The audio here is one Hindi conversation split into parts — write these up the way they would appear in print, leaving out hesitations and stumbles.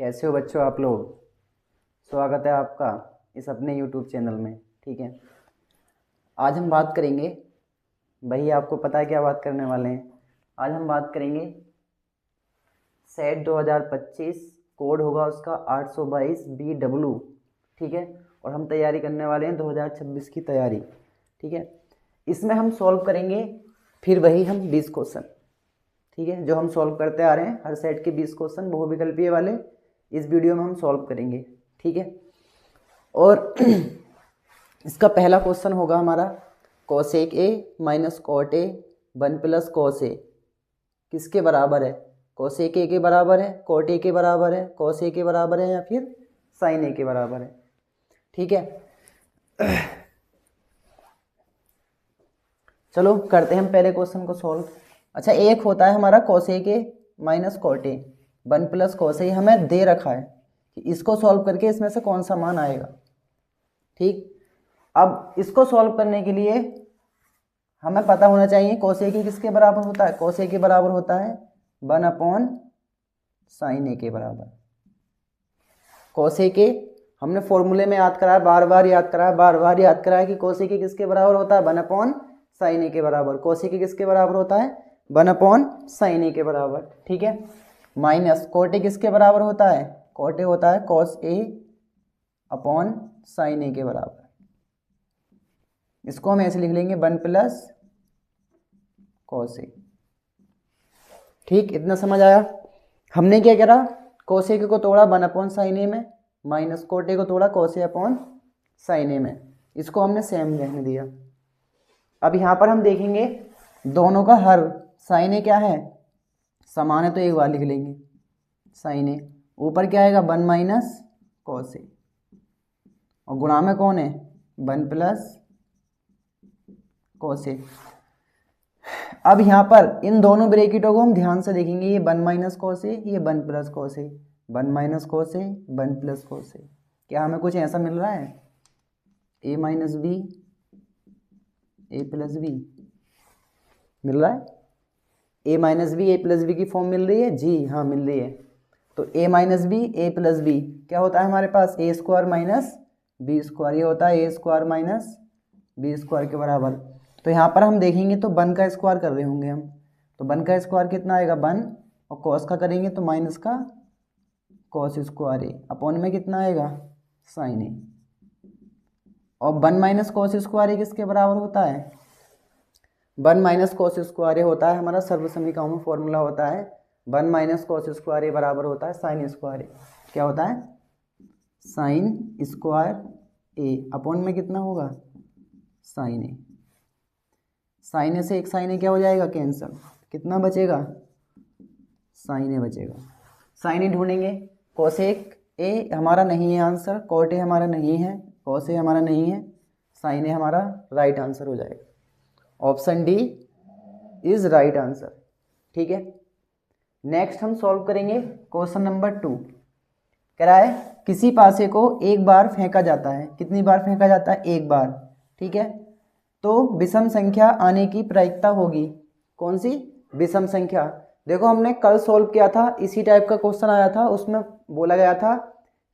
कैसे हो बच्चों आप लोग। स्वागत है आपका इस अपने YouTube चैनल में। ठीक है, आज हम बात करेंगे, भाई आपको पता है क्या बात करने वाले हैं। आज हम बात करेंगे सेट 2025, कोड होगा उसका 822BW। ठीक है, और हम तैयारी करने वाले हैं 2026 की तैयारी। ठीक है, इसमें हम सॉल्व करेंगे फिर वही हम 20 क्वेश्चन। ठीक है, जो हम सॉल्व करते आ रहे हैं हर सेट के 20 क्वेश्चन बहुविकल्पीय वाले इस वीडियो में हम सॉल्व करेंगे। ठीक है, और इसका पहला क्वेश्चन होगा हमारा cosec A minus cot A 1 plus cos A किसके बराबर है। कोसेक ए के बराबर है, कॉट ए के बराबर है, कॉस ए के बराबर है, या फिर साइन ए के बराबर है। ठीक है, चलो करते हैं हम पहले क्वेश्चन को सॉल्व। अच्छा, एक होता है हमारा cosec A minus cot A 1 plus cos A, हमें दे रखा है कि इसको सॉल्व करके इसमें से कौन सा मान आएगा। ठीक, अब इसको सॉल्व करने के लिए हमें पता होना चाहिए कोसेक ए किसके बराबर होता है। कोसेक के बराबर होता है 1/sin ए के बराबर। कोसेक ए हमने फॉर्मूले में याद कराया, बार बार याद कराया कि कोसेक ए किसके बराबर होता है 1/sin ए के बराबर। कोसेक ए किसके बराबर होता है 1/sin ए के बराबर। ठीक है, माइनस कॉट ए किसके बराबर होता है, कॉट ए होता है cos ए अपॉन sin ए के बराबर। इसको हम ऐसे लिख लेंगे 1 प्लस cos ए। ठीक, इतना समझ आया। हमने क्या करा, cos ए को तोड़ा 1/sin ए में, माइनस कॉट ए को तोड़ा cos ए अपॉन sin ए में। इसको हमने सेम रहने दिया। अब यहाँ पर हम देखेंगे दोनों का हर, sin ए क्या है समान है तो एक बार लिख लेंगे sin ए, ऊपर क्या आएगा 1 माइनस cos ए, और गुणा में कौन है 1 प्लस cos ए। अब यहाँ पर इन दोनों ब्रैकेटों को हम ध्यान से देखेंगे, ये 1 माइनस cos ए, ये 1 plus cos A, 1 minus cos A, 1 plus cos A. क्या हमें कुछ ऐसा मिल रहा है a minus B A plus B मिल रहा है। a minus B A plus B की फॉर्म मिल रही है जी, हाँ मिल रही है। तो a minus B A plus B क्या होता है हमारे पास a square minus B square, ये होता है a square minus B square के बराबर। तो यहाँ पर हम देखेंगे तो 1 का स्क्वायर कर रहे होंगे हम, तो 1 का स्क्वायर कितना आएगा 1, और कॉस का करेंगे तो माइनस का कॉस स्क्वायर ए अपॉन में कितना आएगा साइन ए। और 1 माइनस कॉस स्क्वायर ए किसके बराबर होता है 1 माइनस कॉस स्क्वायर ए होता है हमारा सर्वसमीकरणों में फॉर्मूला होता है 1 माइनस कॉस स्क्वायर ए बराबर होता है साइन स्क्वायर ए। क्या होता है साइन स्क्वायर ए अपॉन में कितना होगा साइन ए। साइन ए से एक साइन ए क्या हो जाएगा कैंसिल, कितना बचेगा साइन ए बचेगा। साइन ए ढूंढेंगे, कोसेक ए हमारा नहीं है आंसर, कॉट ए हमारा नहीं है, कॉस ए हमारा नहीं है, साइन ए हमारा राइट आंसर हो जाएगा। Option D is right answer. ठीक है, नेक्स्ट हम सॉल्व करेंगे क्वेश्चन नंबर 2। कह रहा है किसी पासे को एक बार फेंका जाता है, कितनी बार फेंका जाता है एक बार। ठीक है, तो विषम संख्या आने की प्रायिकता होगी, कौन सी विषम संख्या। देखो हमने कल सॉल्व किया था, इसी टाइप का क्वेश्चन आया था, उसमें बोला गया था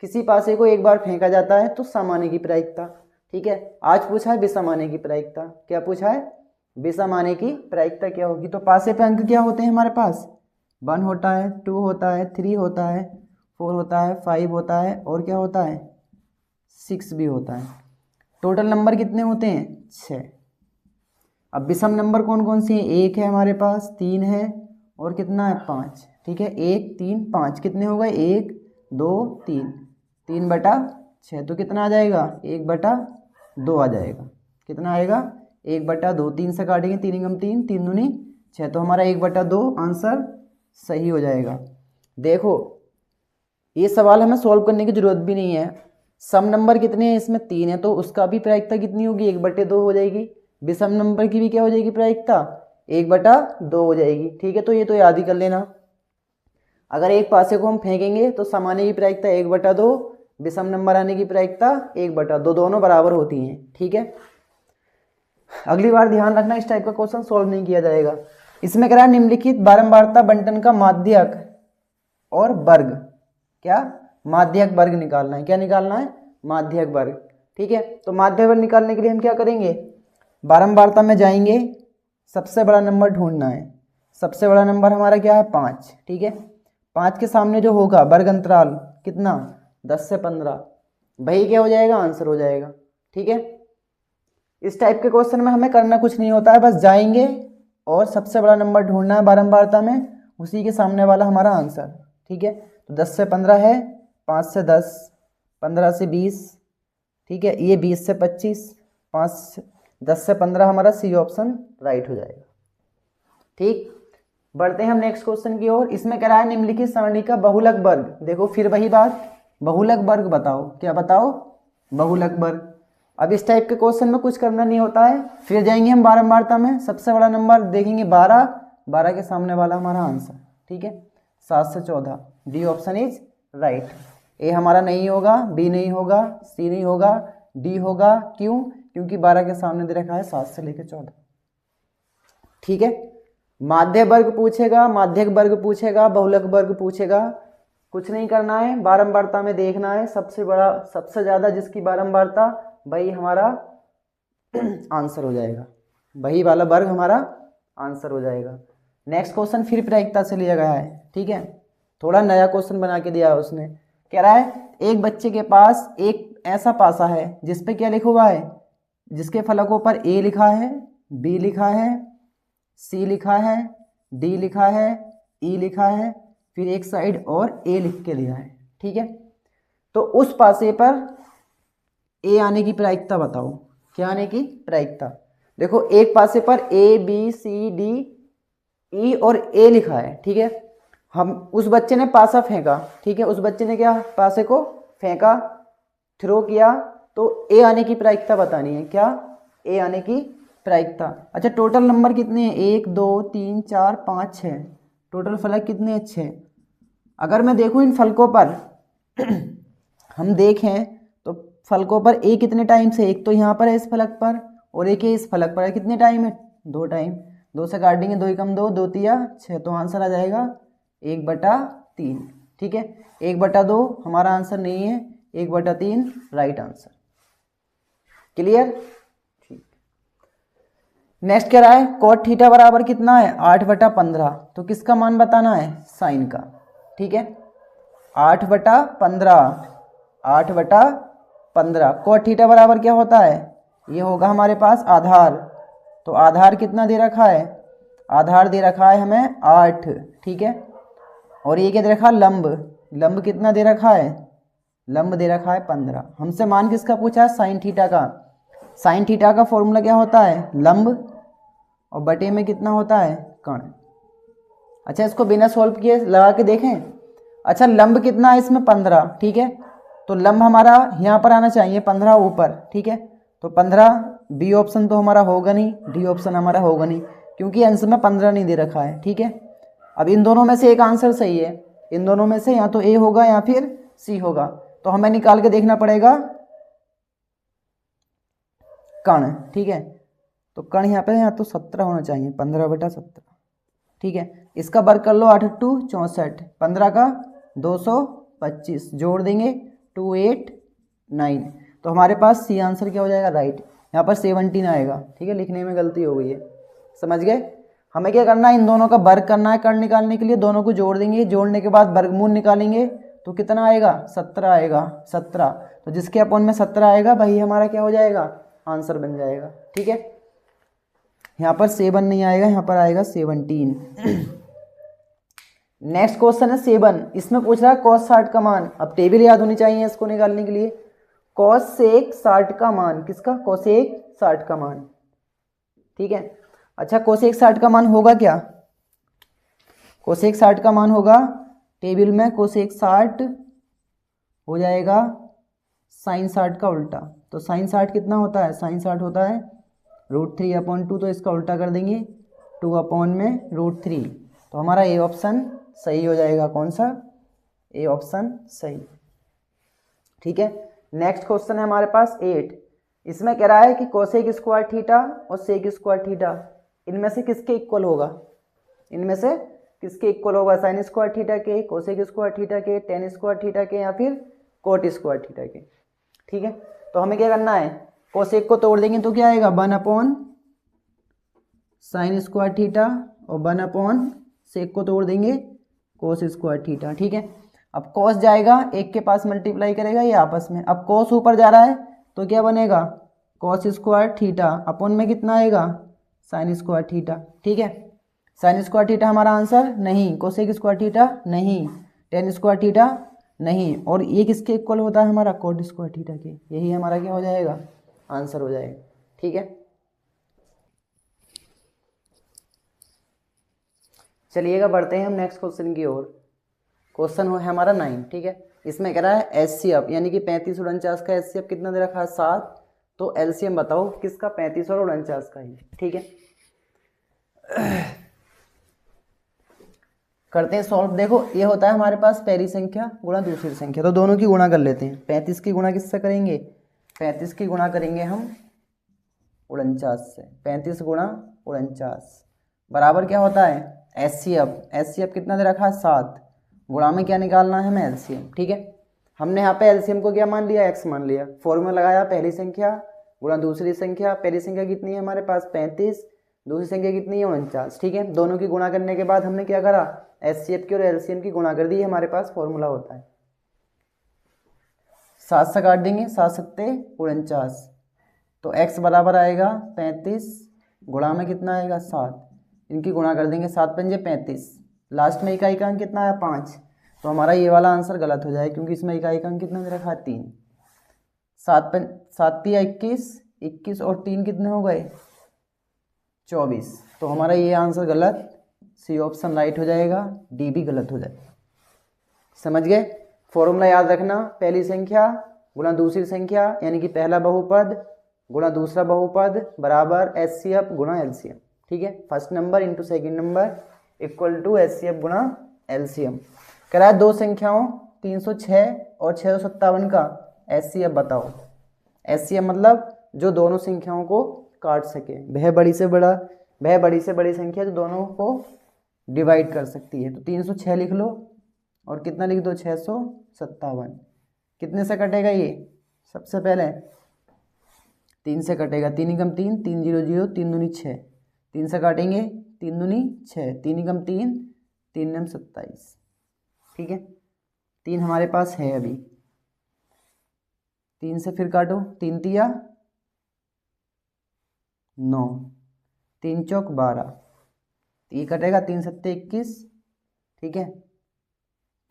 किसी पासे को एक बार फेंका जाता है तो सम आने की प्रायिकता। ठीक है, आज पूछा है विषम आने की प्रायिकता। क्या पूछा है विषम आने की प्रायिकता क्या होगी। तो पासे पे अंक क्या होते हैं हमारे पास 1 होता है, 2 होता है, 3 होता है, 4 होता है, 5 होता है, और क्या होता है 6 भी होता है। टोटल नंबर कितने होते हैं 6। अब विषम नंबर कौन कौन सी है, 1 है हमारे पास, 3 है, और कितना है 5। ठीक है, 1 3 5 कितने हो गए 1 2 3, 3/6 तो कितना आ जाएगा 1/2 आ जाएगा। कितना आएगा 1/2, 3 से काटेंगे 3 × 3 3 दूनी 6, तो हमारा 1/2 आंसर सही हो जाएगा। देखो ये सवाल हमें सॉल्व करने की जरूरत भी नहीं है, सम नंबर कितने हैं इसमें 3 है, तो उसका भी प्रायिकता कितनी होगी 1/2 हो जाएगी। विषम नंबर की भी क्या हो जाएगी प्रायिकता 1/2 हो जाएगी। ठीक है, तो ये तो याद ही कर लेना। अगर एक पासे को हम फेंकेंगे तो सम आने की प्रायिकता 1/2, विषम नंबर आने की प्रायिकता 1/2, दोनों बराबर होती हैं। ठीक है, अगली बार ध्यान रखना इस टाइप का क्वेश्चन सॉल्व नहीं किया जाएगा। इसमें कह रहा है निम्नलिखित बारंबारता बंटन का माध्यक और वर्ग क्या, माध्यक वर्ग निकालना है। क्या निकालना है, माध्यक वर्ग। ठीक है, तो माध्यक वर्ग निकालने के लिए हम क्या करेंगे, बारंबारता में जाएंगे, सबसे बड़ा नंबर ढूंढना है। सबसे बड़ा नंबर हमारा क्या है, 5। ठीक है, 5 के सामने जो होगा वर्ग अंतराल कितना, 10 से 15, वही क्या हो जाएगा, आंसर हो जाएगा। ठीक है, इस टाइप के क्वेश्चन में हमें करना कुछ नहीं होता है, बस जाएंगे और सबसे बड़ा नंबर ढूंढना है बारंबारता में, उसी के सामने वाला हमारा आंसर। ठीक है, तो 10 से 15 है, 5 से 10, 15 से 20, ठीक है, ये 20 से 25, 10 से 15 हमारा सी ऑप्शन राइट हो जाएगा। ठीक, बढ़ते हैं हम नेक्स्ट क्वेश्चन की ओर। इसमें कह रहा है निम्नलिखित सारणी का बहुलक वर्ग। देखो फिर वही बात, बहुलक वर्ग बताओ। क्या बताओ, बहुलक वर्ग। अब इस टाइप के क्वेश्चन में कुछ करना नहीं होता है, फिर जाएंगे हम बारंबारता में, सबसे बड़ा नंबर देखेंगे 12, 12 के सामने वाला हमारा आंसर। ठीक है, 7 से 14, डी ऑप्शन इज राइट। ए हमारा नहीं होगा, बी नहीं होगा, सी नहीं होगा, डी होगा। क्यों, क्योंकि 12 के सामने दे रखा है 7 से लेकर 14। ठीक है, माध्य वर्ग पूछेगा, माध्यक वर्ग पूछेगा, बहुलक वर्ग पूछेगा, कुछ नहीं करना है, बारंबारता में देखना है, सबसे बड़ा सबसे ज़्यादा जिसकी बारंबारता वही हमारा आंसर हो जाएगा, वही वाला वर्ग हमारा आंसर हो जाएगा। नेक्स्ट क्वेश्चन फिर प्रायिकता से लिया गया है। ठीक है, थोड़ा नया क्वेश्चन बना के दिया है उसने। कह रहा है एक बच्चे के पास एक ऐसा पासा है जिस पे क्या लिखा हुआ है, जिसके फलकों पर ए लिखा है, बी लिखा है, सी लिखा है, डी लिखा है, ई लिखा है, फिर एक साइड और ए लिख के लिया है। ठीक है, तो उस पासे पर ए आने की प्रायिकता बताओ। क्या आने की प्रायिकता, देखो एक पासे पर A B C D E और ए लिखा है। ठीक है, हम उस बच्चे ने पासा फेंका, ठीक है, उस बच्चे ने क्या, पासे को फेंका, थ्रो किया, तो ए आने की प्रायिकता बतानी है। क्या, ए आने की प्रायिकता। अच्छा, टोटल नंबर कितने हैं, 1 2 3 4 5 6, टोटल फलक कितने हैं, 6। अगर मैं देखूं इन फलकों पर हम देखें तो फलकों पर ए कितने टाइम से, एक तो यहाँ पर है इस फलक पर और एक है इस फलक पर है, कितने टाइम है, 2 टाइम। 2 से काटेंगे, 2 कम 2, 2 तिया 6, तो आंसर आ जाएगा 1/3। ठीक है, 1/2 हमारा आंसर नहीं है, 1/3 राइट आंसर। क्लियर। ठीक, नेक्स्ट कह रहा है cot थीटा बराबर कितना है, 8/15। तो किसका मान बताना है, साइन का। ठीक है, 8/15, 8/15। cot थीटा बराबर क्या होता है, ये होगा हमारे पास आधार। तो आधार कितना दे रखा है, आधार दे रखा है हमें 8। ठीक है, और ये क्या दे रखा है, लंब। लंब कितना दे रखा है, लंब दे रखा है 15। हमसे मान किसका पूछा है, साइन थीटा का। साइन थीटा का फॉर्मूला क्या होता है, लंब और बटे में कितना होता है, कण। अच्छा, इसको बिना सॉल्व किए लगा के देखें। अच्छा, लंब कितना है इसमें, 15। ठीक है, तो लंब हमारा यहाँ पर आना चाहिए, 15 ऊपर। ठीक है, तो 15, बी ऑप्शन तो हमारा होगा नहीं, डी ऑप्शन हमारा होगा नहीं, क्योंकि आंसर में 15 नहीं दे रखा है। ठीक है, अब इन दोनों में से एक आंसर सही है, इन दोनों में से या तो ए होगा या फिर सी होगा, तो हमें निकाल के देखना पड़ेगा कण। ठीक है, तो कण यहाँ पे यहाँ तो 17 होना चाहिए, 15/17। ठीक है, इसका वर्ग कर लो, 8 × 2 = 64, 15 का 225, जोड़ देंगे 2 8 9, तो हमारे पास सी आंसर क्या हो जाएगा, राइट। यहाँ पर 17 आएगा। ठीक है, लिखने में गलती हो गई है, समझ गए। हमें क्या करना है, इन दोनों का वर्ग करना है, कर्ण निकालने के लिए दोनों को जोड़ देंगे, जोड़ने के बाद वर्गमूल निकालेंगे, तो कितना आएगा, 17 आएगा, 17। तो जिसके अपॉन में 17 आएगा वही हमारा क्या हो जाएगा, आंसर बन जाएगा। ठीक है, यहाँ पर 7 नहीं आएगा, यहाँ पर आएगा 17। नेक्स्ट क्वेश्चन है 7। इसमें पूछ रहा है cos 60 का मान। अब टेबल याद होनी चाहिए इसको निकालने के लिए। cos sec 60 का मान, किसका, cosec 60 का मान। ठीक है, अच्छा cosec 60 का मान होगा क्या, cosec 60 का मान होगा टेबल में, cosec 60 हो जाएगा sin 60 का उल्टा। तो sin 60 कितना होता है, sin 60 होता है √3/2, तो इसका उल्टा कर देंगे 2/√3। तो हमारा ए ऑप्शन सही हो जाएगा, कौन सा, ए ऑप्शन सही। ठीक है, नेक्स्ट क्वेश्चन है हमारे पास 8। इसमें कह रहा है कि कोसेक स्क्वायर थीटा और सेक स्क्वायर थीटा इनमें से किसके इक्वल होगा, इनमें से किसके इक्वल होगा, साइन स्क्वायर थीटा के, कोसेक स्क्वायर थीटा के, टेन स्क्वायर थीटा के, या फिर कोट स्क्वायर थीटा के। ठीक है, तो हमें क्या करना है, कोसेक को तोड़ देंगे तो क्या आएगा, 1 अपॉन साइन स्क्वायर थीटा, और 1 अपॉन सेक को तोड़ देंगे कोस स्क्वायर थीटा। ठीक है, अब कोस जाएगा एक के पास मल्टीप्लाई करेगा ये आपस में, अब कोस ऊपर जा रहा है तो क्या बनेगा, कोस स्क्वायर थीटा अपॉन में कितना आएगा, साइन स्क्वायर थीटा। ठीक है, साइन स्क्वायर थीटा हमारा आंसर नहीं, कोसेक स्क्वायर थीटा नहीं, टेन स्क्वायर थीटा नहीं, और ये किसके इक्वल होता है हमारा, कोट स्क्वायर थीटा के। यही हमारा क्या हो जाएगा, आंसर हो जाएगा। ठीक है, चलिएगा बढ़ते हैं हम नेक्स्ट क्वेश्चन की ओर। क्वेश्चन है हमारा 9। ठीक है, इसमें कह रहा है एचसीएफ यानी कि 35 और 49 का एचसीएफ कितना दे रखा है, 7। तो एलसीएम बताओ किसका, 35 और 49 का ही। ठीक है, करते हैं सॉल्व। देखो ये होता है हमारे पास पहली संख्या गुणा दूसरी संख्या, तो दोनों की गुणा कर लेते हैं। 35 की गुणा किससे करेंगे, 35 की गुणा करेंगे हम 49 से। 35 गुणा 49 बराबर क्या होता है, एचसीएफ। एचसीएफ कितना दे रखा है, 7। गुणा में क्या निकालना है हमें, एलसीएम। ठीक है, हमने यहाँ पे एलसीएम को क्या मान लिया, एक्स मान लिया। फॉर्मूला लगाया, पहली संख्या गुणा दूसरी संख्या। पहली संख्या कितनी है हमारे पास, 35, दूसरी संख्या कितनी है, 49। ठीक है, दोनों की गुणा करने के बाद हमने क्या करा, एचसीएफ की और एलसीएम की गुणा कर दी। हमारे पास फॉर्मूला होता है, 7 से काट देंगे, 7 सत्ते 49, तो x बराबर आएगा 35, गुणा में कितना आएगा, 7। इनकी गुणा कर देंगे, 7 पंजे 35, लास्ट में इकाई का अंक कितना है, 5। तो हमारा ये वाला आंसर गलत हो जाए, क्योंकि इसमें इकाई का अंक कितना दे रखा है, 3। 7 तिया 21, 21 और 3 कितने हो गए, 24। तो हमारा ये आंसर गलत, सी ऑप्शन राइट हो जाएगा, डी भी गलत हो जाएगा। समझ गए, फॉर्मूला याद रखना, पहली संख्या गुणा दूसरी संख्या यानी कि पहला बहुपद गुणा दूसरा बहुपद बराबर एचसीएफ गुणा एलसीएम। ठीक है, first number into second number equal to HCF गुणा एलसीएम। करा दो संख्याओं 306 और 657 का एचसीएफ बताओ। एचसीएफ मतलब जो दोनों संख्याओं को काट सके, वह बड़ी से बड़ी संख्या जो दोनों को डिवाइड कर सकती है। तो 306 लिख लो और कितना लिख दो, 657। कितने से कटेगा ये, सबसे पहले 3 से कटेगा, 3 एकम 3, 3 0 0, 3 दूनी 6, 3 से काटेंगे, 3 दूनी 6, 3 एकम 3, 3 नम 27। ठीक है, 3 हमारे पास है अभी, 3 से फिर काटो, 3 तिया 9, 3 चौक 12, ये कटेगा, 3 सत्ते 21। ठीक है,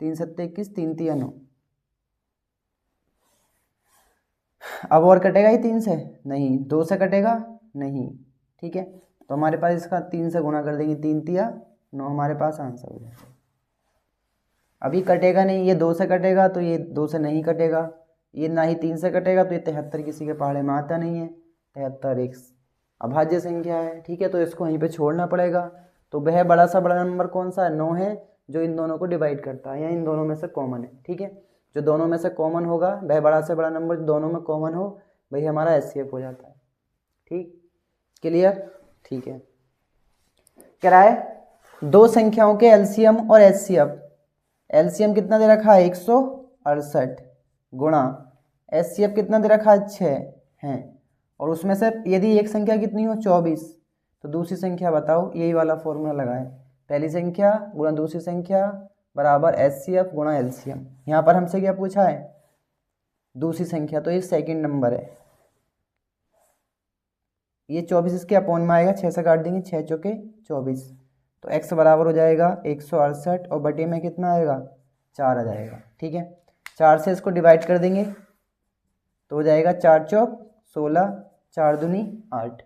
3 सत्ते 21, 3 तिया 9। अब और कटेगा ही 3 से, नहीं। 2 से कटेगा, नहीं। ठीक है, तो हमारे पास इसका 3 से गुणा कर देंगे, 3 तिया 9 हमारे पास आंसर हो जाएगा। अभी कटेगा नहीं, ये 2 से कटेगा तो ये 2 से नहीं कटेगा, ये ना ही 3 से कटेगा, तो ये 73 किसी के पहाड़े में आता नहीं है। 73 एक अभाज्य संख्या है। ठीक है, तो इसको वहीं पे छोड़ना पड़ेगा। तो वह बड़ा सा बड़ा नंबर कौन सा है, 9 है, जो इन दोनों को डिवाइड करता है या इन दोनों में से कॉमन है। ठीक है, जो दोनों में से कॉमन होगा, वह बड़ा से बड़ा नंबर जो दोनों में कॉमन हो, वही हमारा एचसीएफ हो जाता है। ठीक, क्लियर। ठीक है, कह रहा है दो संख्याओं के एलसीएम और एचसीएफ। एलसीएम कितना दे रखा है, 168 गुणा एचसीएफ कितना दे रखा है, 6 है, और उसमें से यदि एक संख्या कितनी हो, 24, तो दूसरी संख्या बताओ। यही वाला फॉर्मूला लगाए, पहली संख्या गुणा दूसरी संख्या बराबर एचसीएफ गुणा एलसीएम। यहाँ पर हमसे क्या पूछा है, दूसरी संख्या, तो ये सेकंड नंबर है। ये 24 इसके अपॉन में आएगा, 6 से काट देंगे, 6 चौके 24, तो x बराबर हो जाएगा 168 और बटे में कितना आएगा, 4 आ जाएगा। ठीक है, 4 से इसको डिवाइड कर देंगे तो हो जाएगा 4 चौक 16, 4 दूनी 8।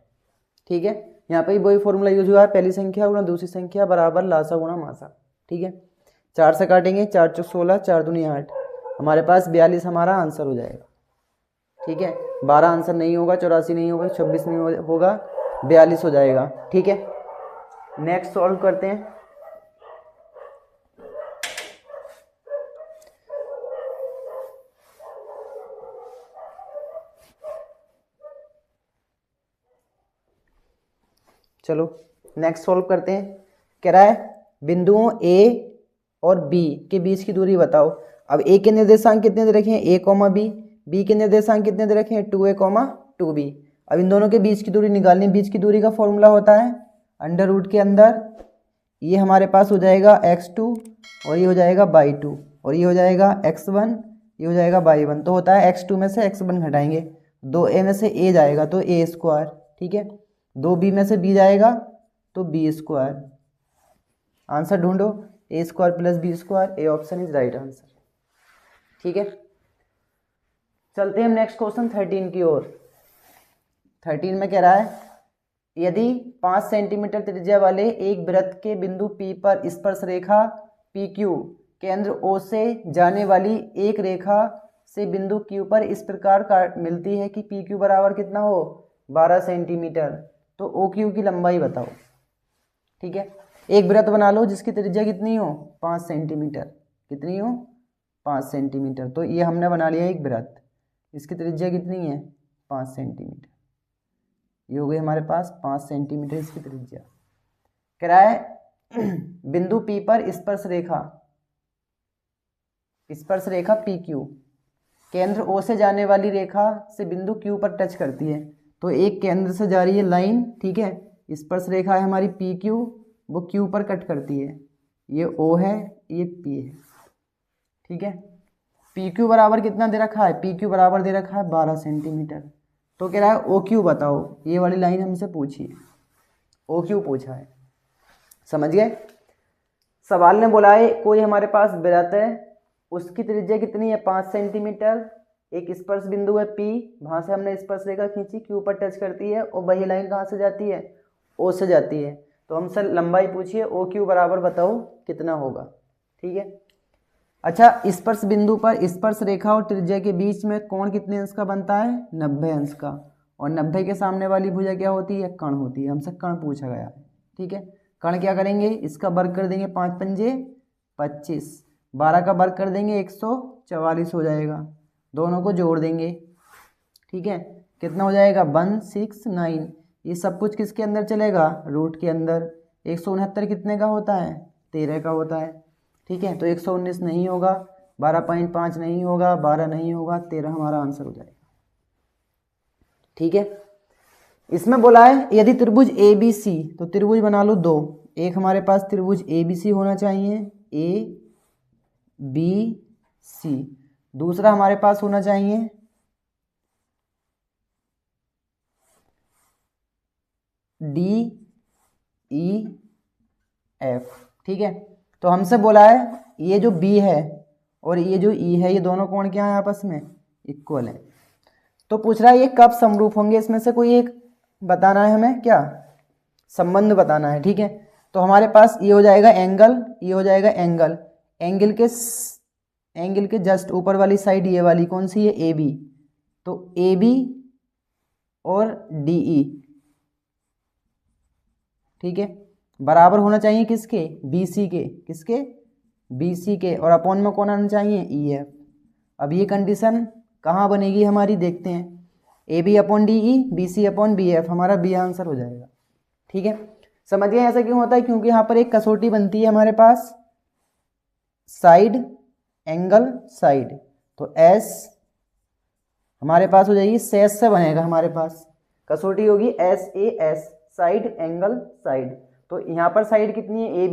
ठीक है, यहाँ पे वही फॉर्मूला यूज हुआ है, पहली संख्या गुणा दूसरी संख्या बराबर लासा गुणा मासा। ठीक है, 4 से काटेंगे, 4 चौक 16, 4 दूनी 8, हमारे पास 42 हमारा आंसर हो जाएगा। ठीक है, 12 आंसर नहीं होगा, 84 नहीं होगा, 26 नहीं होगा, 42 हो जाएगा। ठीक है, नेक्स्ट सॉल्व करते हैं। चलो नेक्स्ट सॉल्व करते हैं। कह रहा है बिंदुओं ए और बी के बीच की दूरी बताओ। अब ए के निर्देशांक कितने दे रखे हैं, ए कॉमा बी के निर्देशांक कितने दे रखे हैं, 2a कॉमा 2b। अब इन दोनों के बीच की दूरी निकालनी। बीच की दूरी का फॉर्मूला होता है अंडर रूट के अंदर ये हमारे पास हो जाएगा x2 और ये हो जाएगा y2 और ये हो जाएगा x1, ये हो जाएगा y1। तो होता है x2 में से x1 घटाएंगे, 2a में से a जाएगा तो a स्क्वायर, ठीक है, 2b में से b जाएगा तो b स्क्वायर। आंसर ढूंढो, a square plus b square, A option is right answer, ठीक है। चलते हैं हम नेक्स्ट क्वेश्चन 13 की ओर। 13 में कह रहा है यदि 5 सेंटीमीटर त्रिज्या वाले एक वृत्त के बिंदु P पर स्पर्श रेखा PQ केंद्र O से जाने वाली एक रेखा से बिंदु Q पर इस प्रकार मिलती है कि PQ बराबर कितना हो, 12 सेंटीमीटर, तो OQ की लंबाई बताओ, ठीक है। एक वृत्त बना लो जिसकी त्रिज्या कितनी हो, 5 सेंटीमीटर, कितनी हो, 5 सेंटीमीटर। तो ये हमने बना लिया एक वृत्त, इसकी त्रिज्या कितनी है, 5 सेंटीमीटर। ये हो गई हमारे पास 5 सेंटीमीटर इसकी त्रिज्या। कह रहा है बिंदु P पर स्पर्श रेखा PQ केंद्र O से जाने वाली रेखा से बिंदु Q पर टच करती है। तो एक केंद्र से जा रही है लाइन, ठीक है, स्पर्श रेखा है हमारी PQ, वो Q पर कट करती है, ये O है, ये P है, ठीक है। PQ बराबर कितना दे रखा है, PQ बराबर दे रखा है 12 सेंटीमीटर। तो कह रहा है OQ बताओ, ये वाली लाइन हमसे पूछी है, OQ पूछा है, समझ गए। सवाल ने बोला है कोई हमारे पास वृत्त है, उसकी त्रिज्या कितनी है, 5 सेंटीमीटर, एक स्पर्श बिंदु है P, वहाँ से हमने स्पर्श रेखा खींची, Q पर टच करती है और वही लाइन कहाँ से जाती है, O से जाती है। तो हमसे लंबाई पूछी है, OQ बराबर बताओ कितना होगा, ठीक है। अच्छा, स्पर्श बिंदु पर स्पर्श रेखा और त्रिज्या के बीच में कोण कितने अंश का बनता है, 90 अंश का, और 90 के सामने वाली भुजा क्या होती है, कर्ण होती है। हमसे कर्ण पूछा गया है, ठीक है। कर्ण क्या करेंगे, इसका वर्ग कर देंगे, 5 पंजे 25, 12 का वर्ग कर देंगे 144 हो जाएगा, दोनों को जोड़ देंगे, ठीक है, कितना हो जाएगा 169। ये सब कुछ किसके अंदर चलेगा, रूट के अंदर। 169 कितने का होता है, 13 का होता है, ठीक है। तो 119 नहीं होगा, 12.5 नहीं होगा, 12 नहीं होगा, 13 हमारा आंसर हो जाएगा, ठीक है। इसमें बोला है यदि त्रिभुज ABC, तो त्रिभुज बना लो दो, एक हमारे पास त्रिभुज ABC होना चाहिए, ABC, दूसरा हमारे पास होना चाहिए DEF, ठीक है। तो हमसे बोला है ये जो B है और ये जो E है, ये दोनों कोण क्या है, आपस में इक्वल है। तो पूछ रहा है ये कब समरूप होंगे, इसमें से कोई एक बताना है हमें, क्या संबंध बताना है, ठीक है। तो हमारे पास ये हो जाएगा एंगल, ये हो जाएगा एंगल, एंगल के जस्ट ऊपर वाली साइड ये वाली कौन सी है, AB, तो AB और DE, ठीक है, बराबर होना चाहिए किसके, BC के, किसके, BC के, और अपॉन में कौन आना चाहिए, EF। अब ये कंडीशन कहाँ बनेगी हमारी, देखते हैं, AB upon DE, BC upon BF, हमारा B आंसर हो जाएगा, ठीक है। समझिए ऐसा क्यों होता है, क्योंकि यहाँ पर एक कसौटी बनती है हमारे पास, साइड एंगल साइड, तो S हमारे पास हो जाएगी, सेस से बनेगा हमारे पास, कसौटी होगी SAS, साइड एंगल साइड। तो यहाँ पर साइड कितनी है,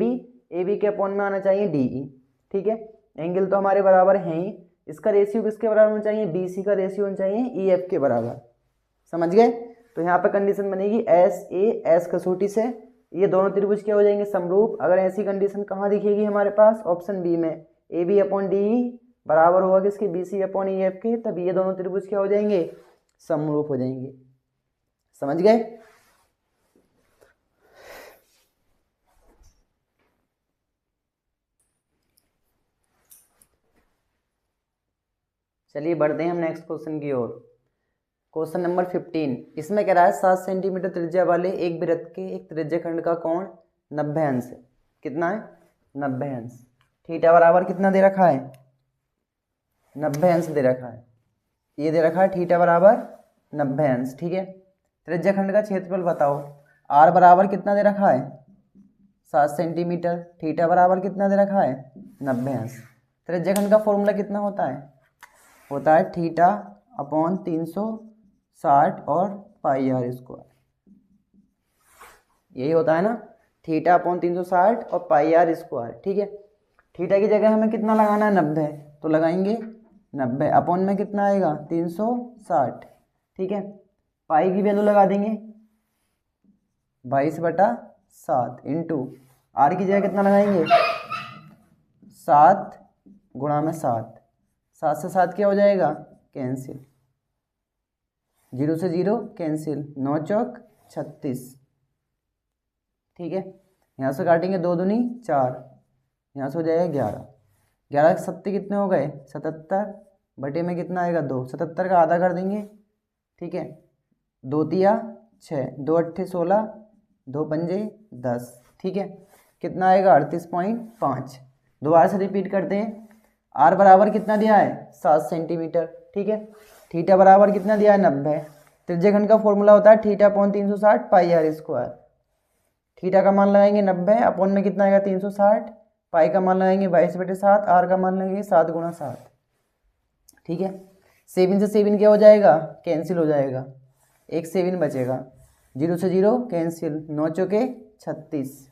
AB के अपॉन में आना चाहिए DE, ठीक है। एंगल तो हमारे बराबर हैं ही, इसका रेशियो किसके बराबर होना चाहिए, BC का रेशियो होना चाहिए EF के बराबर, समझ गए। तो यहाँ पर कंडीशन बनेगी SAS कसौटी से ये दोनों त्रिभुज क्या हो जाएंगे, समरूप। अगर ऐसी कंडीशन कहाँ दिखेगी हमारे पास, ऑप्शन बी में, AB अपॉन DE बराबर होगा किसके, BC अपॉन EF के, तब ये दोनों त्रिभुज क्या हो जाएंगे, समरूप हो जाएंगे, समझ गए। चलिए बढ़ते हैं हम नेक्स्ट क्वेश्चन की ओर। क्वेश्चन नंबर 15, इसमें कह रहा है 7 सेंटीमीटर त्रिज्या वाले एक वृत्त के एक त्रिज्यखंड का कोण 90 अंश है, कितना है, 90 अंश। थीटा बराबर कितना दे रखा है, 90 अंश दे रखा है, ये दे रखा है थीटा बराबर 90 अंश, ठीक है। त्रिज्यखंड का क्षेत्रफल बताओ, R बराबर कितना दे रखा है, 7 सेंटीमीटर। थीटा बराबर कितना दे रखा है 90 अंश। त्रिज्याखंड का फॉर्मूला कितना होता है थीटा अपॉन 360 और पाई आर स्क्वायर। यही होता है ना, थीटा अपॉन 360 और पाई आर स्क्वायर। ठीक है, थीटा की जगह हमें कितना लगाना है 90, तो लगाएंगे 90 अपॉन में कितना आएगा 360। ठीक है, पाई की वैल्यू लगा देंगे 22/7 इंटू आर की जगह कितना लगाएंगे 7 गुणा में 7। 7 से 7 क्या हो जाएगा कैंसिल, 0 से 0 कैंसिल, 9 चौक 36। ठीक है, यहाँ से काटेंगे 2 दूनी 4, यहाँ से हो जाएगा 11। 11 के 7 कितने हो गए 77 बटे में कितना आएगा 2। 77 का आधा कर देंगे। ठीक है, 2 तिया 6, 2 अट्ठे 16, 2 पंजे 10। ठीक है, कितना आएगा 38.5। दोबारा से रिपीट करते हैं। आर बराबर कितना दिया है 7 सेंटीमीटर। ठीक है, थीटा बराबर कितना दिया है 90। त्रिज्याखंड का फॉर्मूला होता है theta upon 360 pi r square. Theta का मान लगाएंगे 90 अपॉन में कितना आएगा 360, पाई का मान लगाएंगे 22/7, आर का मान लगाएंगे 7 गुणा 7। ठीक है, 7 से 7 क्या हो जाएगा कैंसिल हो जाएगा, एक 7 बचेगा, 0 से 0 कैंसिल, 9 चौके 36,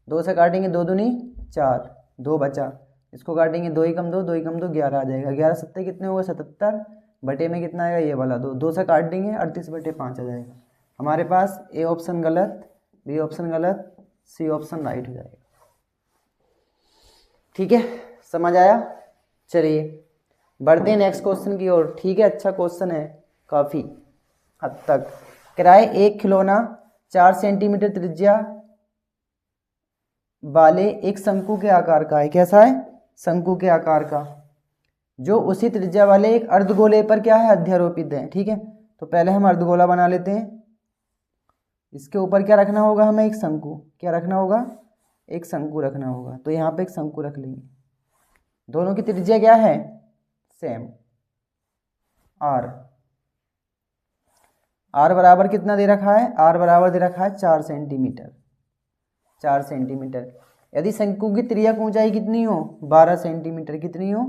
2 से काटेंगे 2 दूनी 4, 2 बचा, इसको काटेंगे 2 ही कम 2, 2 ही कम 2, 11 आ जाएगा। 11 7 कितने होगा 77 बटे में कितना आएगा ये वाला 2, 2 से काट देंगे 38/5 आ जाएगा। हमारे पास ए ऑप्शन गलत, बी ऑप्शन गलत, सी ऑप्शन राइट हो जाएगा। ठीक है, समझ आया। चलिए बढ़ते हैं नेक्स्ट क्वेश्चन की ओर। ठीक है, अच्छा क्वेश्चन है काफ़ी हद तक। किराए एक खिलौना 4 सेंटीमीटर त्रिज्या वाले एक शंकु के आकार का है। कैसा है शंकु के आकार का, जो उसी त्रिज्या वाले एक अर्धगोले पर क्या है अध्यारोपित है। ठीक है, तो पहले हम अर्धगोला बना लेते हैं। इसके ऊपर क्या रखना होगा हमें एक शंकु, क्या रखना होगा एक शंकु रखना होगा। तो यहाँ पे एक शंकु रख लेंगे। दोनों की त्रिज्या क्या है सेम, आर। आर बराबर कितना दे रखा है, आर बराबर दे रखा है 4 सेंटीमीटर। 4 सेंटीमीटर। यदि शंकु की त्रिज्या ऊंचाई कितनी हो 12 सेंटीमीटर, कितनी हो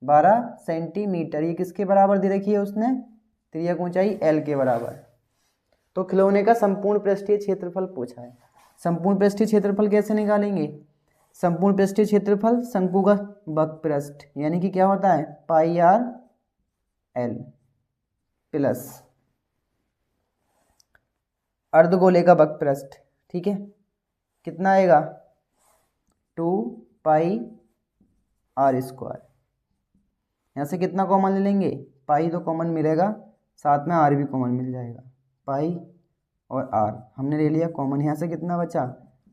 12 सेंटीमीटर, ये किसके बराबर दे रखी है उसने त्रिज्या ऊंचाई एल के बराबर। तो खिलौने का संपूर्ण पृष्ठीय क्षेत्रफल पूछा है। संपूर्ण पृष्ठीय क्षेत्रफल कैसे निकालेंगे, संपूर्ण पृष्ठीय क्षेत्रफल शंकु का वक्रपृष्ठ यानी कि क्या होता है पाई आर एल प्लस अर्धगोले का वक्रपृष्ठ। ठीक है, कितना आएगा 2 पाई आर स्क्वायर। यहाँ से कितना कॉमन ले लेंगे, पाई तो कॉमन मिलेगा, साथ में आर भी कॉमन मिल जाएगा। पाई और आर हमने ले लिया कॉमन, यहाँ से कितना बचा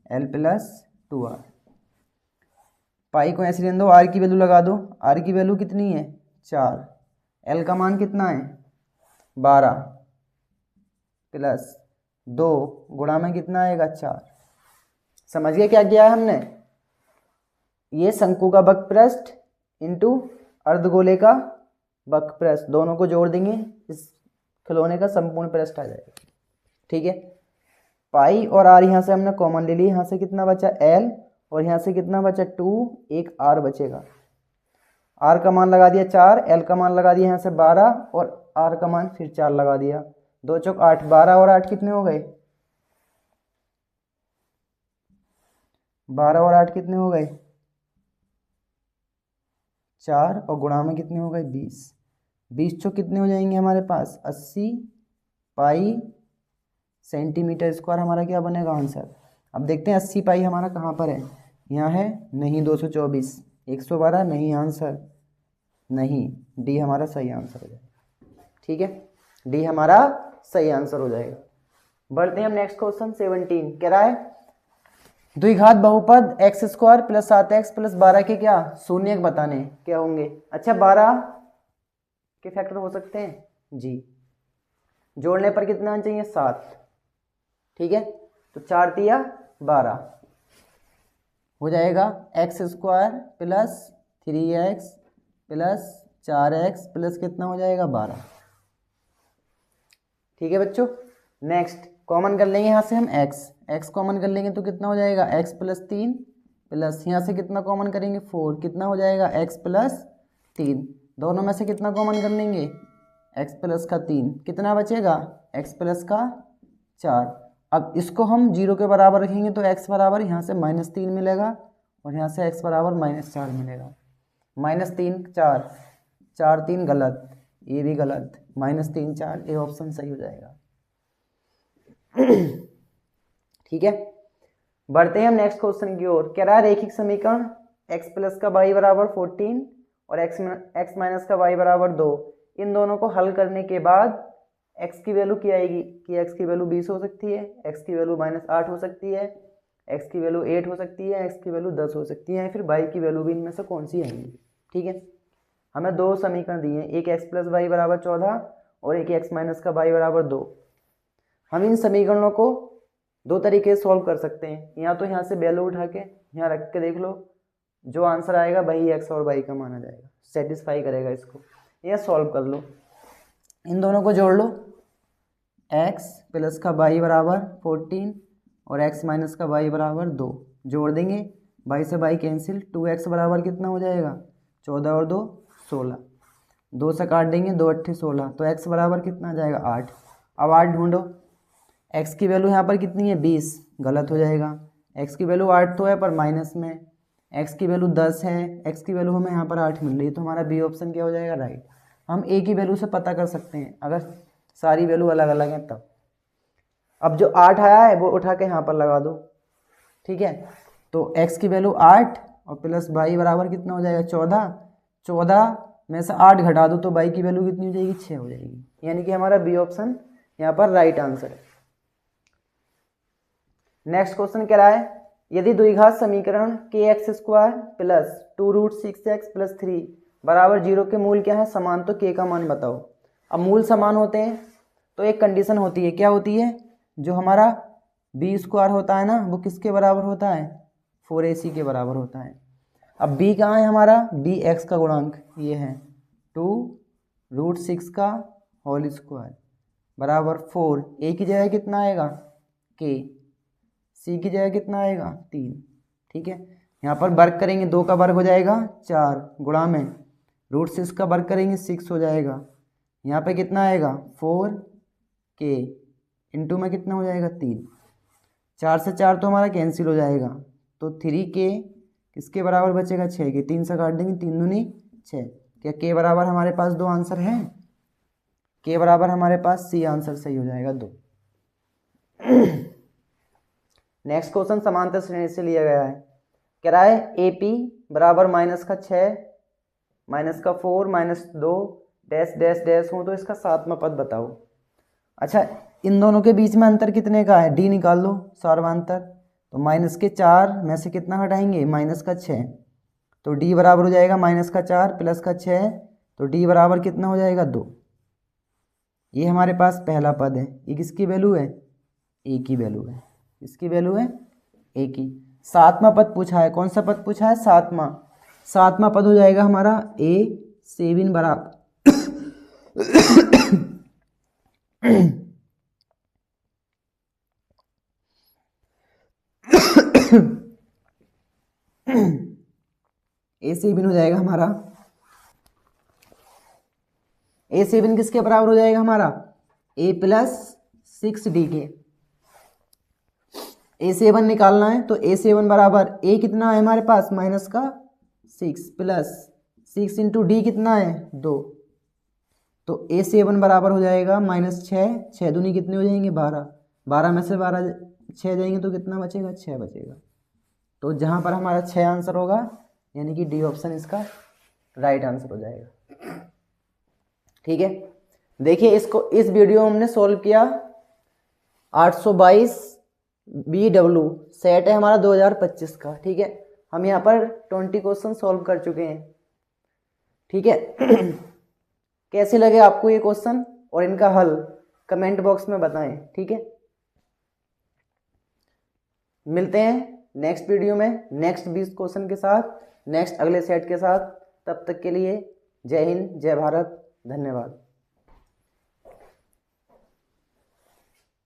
एल प्लस 2r। पाई को ऐसे रहने दो, आर की वैल्यू लगा दो। आर की वैल्यू कितनी है 4, एल का मान कितना है 12 प्लस 2 गुणा में कितना आएगा 4। समझ गए क्या किया है हमने, ये शंकु का वक्रपृष्ठ इंटू अर्धगोले का वक्रपृष्ठ दोनों को जोड़ देंगे, इस खिलौने का संपूर्ण पृष्ठ आ जाएगा। ठीक है, पाई और आर यहाँ से हमने कॉमन ले लिया, यहाँ से कितना बचा एल और यहाँ से कितना बचा 2, एक आर बचेगा। आर का मान लगा दिया 4, एल का मान लगा दिया यहाँ से 12 और आर का मान फिर 4 लगा दिया। 2 चौक 8, 12 और 8 कितने हो गए 12 और 8 कितने हो गए 4 और गुणा में कितने हो गए 20। 20 चौक कितने हो जाएंगे हमारे पास 80 पाई सेंटीमीटर स्क्वायर हमारा क्या बनेगा आंसर। अब देखते हैं 80 पाई हमारा कहाँ पर है, यहाँ है नहीं, 224, 112 नहीं, आंसर नहीं, डी हमारा सही आंसर हो जाएगा। ठीक है, डी हमारा सही आंसर हो जाएगा। बढ़ते हैं हम नेक्स्ट क्वेश्चन 17। कह रहा है द्विघात बहुपद x square plus 7x plus 12 के क्या शून्यक बताने क्या होंगे। अच्छा 12 के फैक्टर हो सकते हैं जी, जोड़ने पर कितना आना चाहिए 7। ठीक है, तो 4 तिया 12 हो जाएगा x square plus 3x plus 4x plus कितना हो जाएगा 12। ठीक है बच्चों, नेक्स्ट कॉमन कर लेंगे यहाँ से हम x कॉमन कर लेंगे तो कितना हो जाएगा x प्लस 3 प्लस यहाँ से कितना कॉमन करेंगे 4, कितना हो जाएगा x प्लस 3, दोनों में से कितना कॉमन कर लेंगे x प्लस का 3, कितना बचेगा x प्लस का 4। अब इसको हम 0 के बराबर रखेंगे तो x बराबर यहाँ से -3 मिलेगा और यहाँ से x बराबर -4 मिलेगा। -3 4, 4 3 गलत, ये भी गलत, -3 4, ये ऑप्शन सही हो जाएगा। ठीक है, बढ़ते हैं हम नेक्स्ट क्वेश्चन की ओर। कह रहा है रेखिक समीकरण x प्लस का y बराबर 14 और x माइनस का y बराबर 2, इन दोनों को हल करने के बाद x की वैल्यू क्या आएगी कि x की वैल्यू 20 हो सकती है, x की वैल्यू -8 हो सकती है, x की वैल्यू 8 हो सकती है, x की वैल्यू 10 हो सकती है, फिर y की वैल्यू भी इनमें से कौन सी आएगी। ठीक है, हमें दो समीकरण दिए हैं, एक x प्लस वाई बराबर 14 और एक x माइनस का y बराबर 2। हम इन समीकरणों को दो तरीके से सॉल्व कर सकते हैं, या तो यहाँ से वैल्यू उठा के यहाँ रख के देख लो, जो आंसर आएगा वही x और y का माना जाएगा, सेटिस्फाई करेगा इसको, या सॉल्व कर लो। इन दोनों को जोड़ लो, x प्लस का y बराबर 14 और x माइनस का y बराबर 2, जोड़ देंगे, y से y कैंसिल, 2x बराबर कितना हो जाएगा 14 और 2 16, 2 से काट देंगे, 2 8 16, तो x बराबर कितना आ जाएगा 8। अब 8 ढूंढो, x की वैल्यू यहाँ पर कितनी है 20, गलत हो जाएगा, x की वैल्यू 8 तो है पर माइनस में, x की वैल्यू 10 है, x की वैल्यू हमें यहाँ पर 8 मिल रही है, तो हमारा बी ऑप्शन क्या हो जाएगा राइट। हम a की वैल्यू से पता कर सकते हैं अगर सारी वैल्यू अलग अलग हैं तब। अब जो 8 आया है वो उठा के यहाँ पर लगा दो। ठीक है, तो x की वैल्यू 8 और प्लस y बराबर कितना हो जाएगा 14, 14 में से 8 घटा दो तो y की वैल्यू कितनी हो जाएगी 6 हो जाएगी, यानी कि हमारा बी ऑप्शन यहाँ पर राइट आंसर है। नेक्स्ट क्वेश्चन कह रहा है यदि द्विघात समीकरण kx² प्लस 2√6x प्लस 3 बराबर 0 के मूल क्या है समान, तो k का मान बताओ। अब मूल समान होते हैं तो एक कंडीशन होती है, क्या होती है, जो हमारा b² होता है ना वो किसके बराबर होता है 4ac के बराबर होता है। अब b कहाँ है हमारा, b x का गुणांक ये है 2√6 का होल स्क्वायर बराबर 4, a की जगह कितना आएगा k, c की जगह कितना आएगा 3। ठीक है, यहाँ पर वर्ग करेंगे, 2 का वर्ग हो जाएगा 4, गुणा में √6 का वर्ग करेंगे 6 हो जाएगा, यहाँ पे कितना आएगा 4k इंटू में कितना हो जाएगा 3, 4 से 4 तो हमारा कैंसिल हो जाएगा, तो 3k किसके बराबर बचेगा 6 के, 3 से काट देंगे, 3 दूनी 6, क्या k बराबर हमारे पास 2 आंसर है, k बराबर हमारे पास c आंसर सही हो जाएगा 2। नेक्स्ट क्वेश्चन समांतर श्रेणी से लिया गया है, कह रहा है AP बराबर -6 -4 -2 डैश डैश डैश हो तो इसका सातवां पद बताओ। अच्छा, इन दोनों के बीच में अंतर कितने का है, d निकाल लो सार्वंतर, तो -4 में से कितना हटाएंगे -6, तो d बराबर हो जाएगा -4 प्लस का 6, तो d बराबर कितना हो जाएगा 2। ये हमारे पास पहला पद है, ये किसकी वैल्यू है a की वैल्यू है, इसकी वैल्यू है a की। सातवां पद पूछा है, कौन सा पद पूछा है सातवां पद हो जाएगा हमारा a7 बराबर a7 हो जाएगा हमारा, a7 किसके बराबर हो जाएगा हमारा a प्लस 6d के। a7 निकालना है तो a7 बराबर a कितना है हमारे पास -6 प्लस 6 इंटू डी कितना है 2, तो a7 बराबर हो जाएगा -6, 6 दूनी कितने हो जाएंगे 12, 12 में से 12 6 जाएंगे तो कितना बचेगा 6 बचेगा, तो जहाँ पर हमारा 6 आंसर होगा यानी कि डी ऑप्शन इसका राइट आंसर हो जाएगा। ठीक है, देखिए इसको इस वीडियो में हमने सॉल्व किया 822 BW सेट है हमारा 2025 का। ठीक है, हम यहाँ पर 20 क्वेश्चन सॉल्व कर चुके हैं। ठीक है, कैसे लगे आपको ये क्वेश्चन और इनका हल कमेंट बॉक्स में बताएं। ठीक है, मिलते हैं नेक्स्ट वीडियो में नेक्स्ट 20 क्वेश्चन के साथ, नेक्स्ट अगले सेट के साथ। तब तक के लिए जय हिंद, जय भारत, धन्यवाद।